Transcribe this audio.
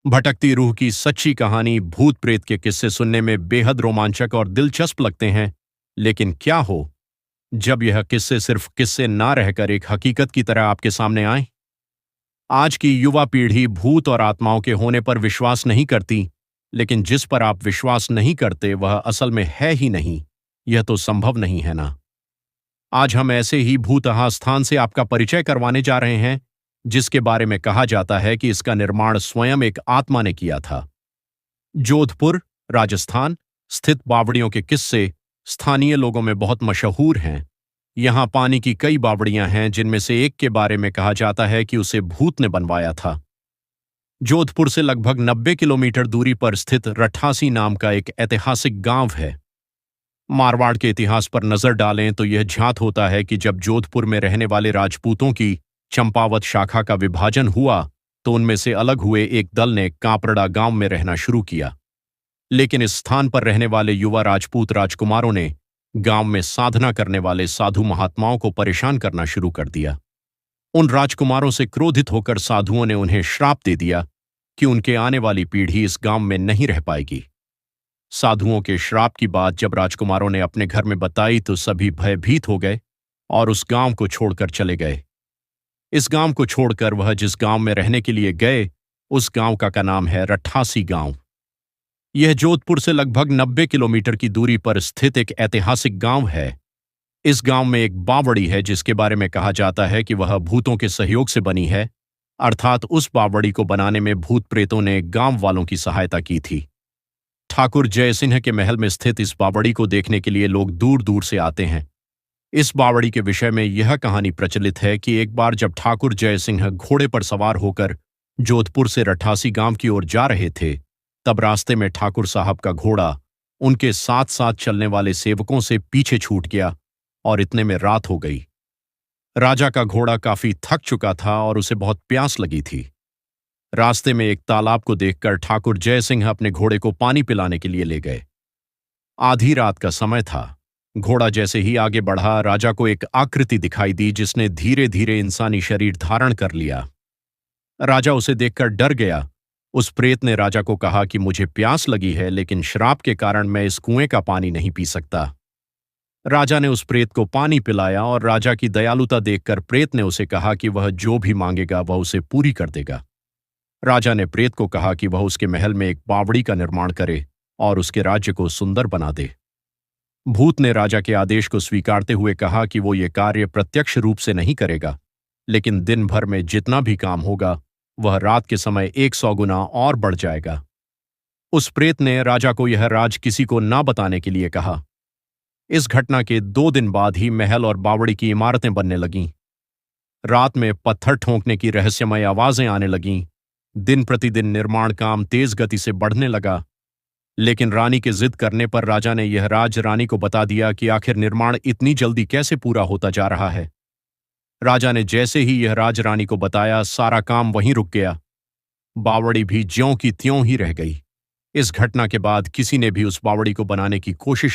भटकती रूह की सच्ची कहानी, भूत प्रेत के किस्से सुनने में बेहद रोमांचक और दिलचस्प लगते हैं। लेकिन क्या हो जब यह किस्से सिर्फ किस्से ना रहकर एक हकीकत की तरह आपके सामने आए? आज की युवा पीढ़ी भूत और आत्माओं के होने पर विश्वास नहीं करती, लेकिन जिस पर आप विश्वास नहीं करते वह असल में है ही नहीं। यह तो संभव नहीं है ना। आज हम ऐसे ही भूतहा स्थान से आपका परिचय करवाने जा रहे हैं, जिसके बारे में कहा जाता है कि इसका निर्माण स्वयं एक आत्मा ने किया था। जोधपुर, राजस्थान स्थित बावड़ियों के किस्से स्थानीय लोगों में बहुत मशहूर हैं। यहाँ पानी की कई बावड़ियां हैं, जिनमें से एक के बारे में कहा जाता है कि उसे भूत ने बनवाया था। जोधपुर से लगभग 90 किलोमीटर दूरी पर स्थित रठासी नाम का एक ऐतिहासिक गांव है। मारवाड़ के इतिहास पर नजर डालें तो यह ज्ञात होता है कि जब जोधपुर में रहने वाले राजपूतों की चंपावत शाखा का विभाजन हुआ तो उनमें से अलग हुए एक दल ने कापरड़ा गांव में रहना शुरू किया। लेकिन इस स्थान पर रहने वाले युवा राजपूत राजकुमारों ने गांव में साधना करने वाले साधु महात्माओं को परेशान करना शुरू कर दिया। उन राजकुमारों से क्रोधित होकर साधुओं ने उन्हें श्राप दे दिया कि उनके आने वाली पीढ़ी इस गांव में नहीं रह पाएगी। साधुओं के श्राप की बात जब राजकुमारों ने अपने घर में बताई तो सभी भयभीत हो गए और उस गांव को छोड़कर चले गए। इस गांव को छोड़कर वह जिस गांव में रहने के लिए गए, उस गांव का नाम है रठासी गांव। यह जोधपुर से लगभग 90 किलोमीटर की दूरी पर स्थित एक ऐतिहासिक गांव है। इस गांव में एक बावड़ी है जिसके बारे में कहा जाता है कि वह भूतों के सहयोग से बनी है, अर्थात उस बावड़ी को बनाने में भूत प्रेतों ने गांव वालों की सहायता की थी। ठाकुर जयसिंह के महल में स्थित इस बावड़ी को देखने के लिए लोग दूर दूर से आते हैं। इस बावड़ी के विषय में यह कहानी प्रचलित है कि एक बार जब ठाकुर जयसिंह घोड़े पर सवार होकर जोधपुर से रठासी गांव की ओर जा रहे थे, तब रास्ते में ठाकुर साहब का घोड़ा उनके साथ साथ चलने वाले सेवकों से पीछे छूट गया और इतने में रात हो गई। राजा का घोड़ा काफी थक चुका था और उसे बहुत प्यास लगी थी। रास्ते में एक तालाब को देखकर ठाकुर जयसिंह अपने घोड़े को पानी पिलाने के लिए ले गए। आधी रात का समय था। घोड़ा जैसे ही आगे बढ़ा, राजा को एक आकृति दिखाई दी जिसने धीरे धीरे इंसानी शरीर धारण कर लिया। राजा उसे देखकर डर गया। उस प्रेत ने राजा को कहा कि मुझे प्यास लगी है, लेकिन श्राप के कारण मैं इस कुएं का पानी नहीं पी सकता। राजा ने उस प्रेत को पानी पिलाया और राजा की दयालुता देखकर प्रेत ने उसे कहा कि वह जो भी मांगेगा वह उसे पूरी कर देगा। राजा ने प्रेत को कहा कि वह उसके महल में एक बावड़ी का निर्माण करे और उसके राज्य को सुंदर बना दे। भूत ने राजा के आदेश को स्वीकारते हुए कहा कि वो ये कार्य प्रत्यक्ष रूप से नहीं करेगा, लेकिन दिन भर में जितना भी काम होगा वह रात के समय 100 गुना और बढ़ जाएगा। उस प्रेत ने राजा को यह राज किसी को ना बताने के लिए कहा। इस घटना के 2 दिन बाद ही महल और बावड़ी की इमारतें बनने लगीं। रात में पत्थर ठोंकने की रहस्यमय आवाजें आने लगीं। दिन प्रतिदिन निर्माण काम तेज गति से बढ़ने लगा। लेकिन रानी के जिद करने पर राजा ने यह राज रानी को बता दिया कि आखिर निर्माण इतनी जल्दी कैसे पूरा होता जा रहा है। राजा ने जैसे ही यह राज रानी को बताया, सारा काम वहीं रुक गया। बावड़ी भी ज्यों की त्यों ही रह गई। इस घटना के बाद किसी ने भी उस बावड़ी को बनाने की कोशिश